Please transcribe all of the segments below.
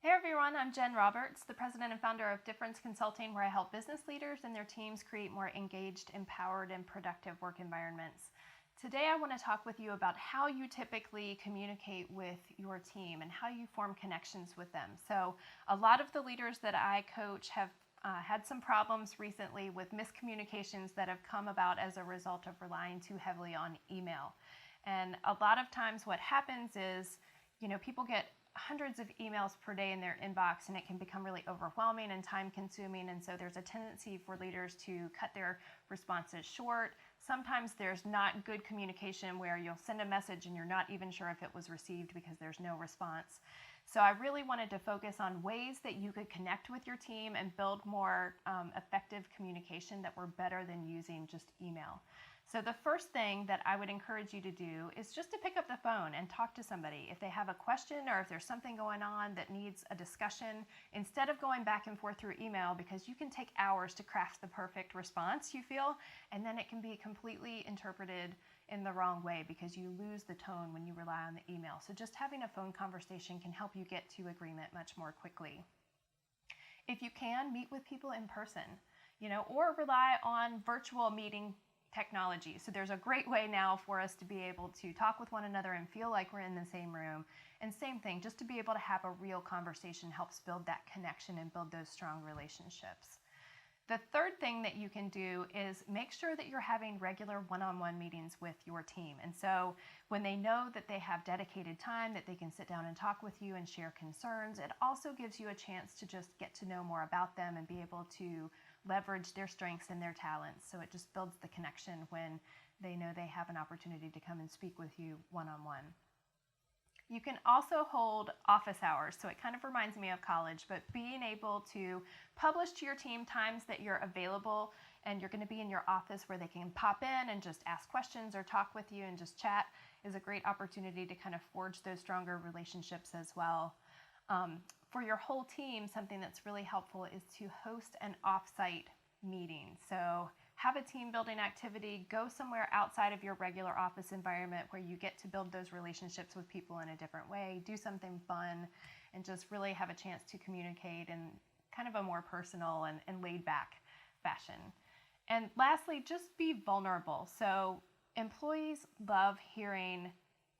Hey everyone, I'm Jen Roberts, the president and founder of Difference Consulting, where I help business leaders and their teams create more engaged, empowered, and productive work environments. Today I want to talk with you about how you typically communicate with your team and how you form connections with them. So a lot of the leaders that I coach have had some problems recently with miscommunications that have come about as a result of relying too heavily on email. And a lot of times what happens is, people get hundreds of emails per day in their inbox, and it can become really overwhelming and time consuming. And so there's a tendency for leaders to cut their responses short. Sometimes there's not good communication where you'll send a message and you're not even sure if it was received because there's no response. So I really wanted to focus on ways that you could connect with your team and build more effective communication that were better than using just email. So the first thing that I would encourage you to do is just to pick up the phone and talk to somebody. If they have a question or if there's something going on that needs a discussion, instead of going back and forth through email, because you can take hours to craft the perfect response you feel, and then it can be completely interpreted in the wrong way because you lose the tone when you rely on the email. So just having a phone conversation can help you get to agreement much more quickly. If you can, meet with people in person, or rely on virtual meeting technology. So there's a great way now for us to be able to talk with one another and feel like we're in the same room. And same thing, just to be able to have a real conversation helps build that connection and build those strong relationships. The third thing that you can do is make sure that you're having regular one-on-one meetings with your team. And so when they know that they have dedicated time, that they can sit down and talk with you and share concerns, it also gives you a chance to just get to know more about them and be able to leverage their strengths and their talents. So it just builds the connection when they know they have an opportunity to come and speak with you one-on-one. You can also hold office hours, so it kind of reminds me of college, but being able to publish to your team times that you're available and you're going to be in your office where they can pop in and just ask questions or talk with you and just chat is a great opportunity to kind of forge those stronger relationships as well. For your whole team, something that's really helpful is to host an off-site meeting. So have a team building activity, go somewhere outside of your regular office environment where you get to build those relationships with people in a different way, do something fun, and just really have a chance to communicate in kind of a more personal and laid back fashion. And lastly, just be vulnerable. So employees love hearing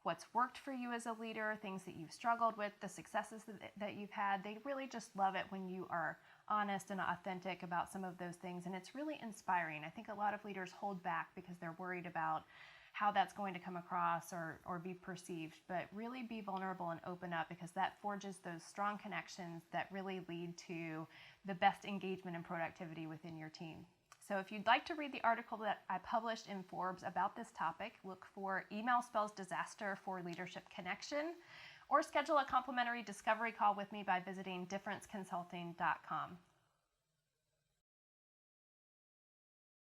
what's worked for you as a leader, things that you've struggled with, the successes that you've had. They really just love it when you are honest and authentic about some of those things, and it's really inspiring. I think a lot of leaders hold back because they're worried about how that's going to come across or be perceived, but really be vulnerable and open up, because that forges those strong connections that really lead to the best engagement and productivity within your team. So if you'd like to read the article that I published in Forbes about this topic, look for Email Spells Disaster for Leadership Connection, or schedule a complimentary discovery call with me by visiting differenceconsulting.com.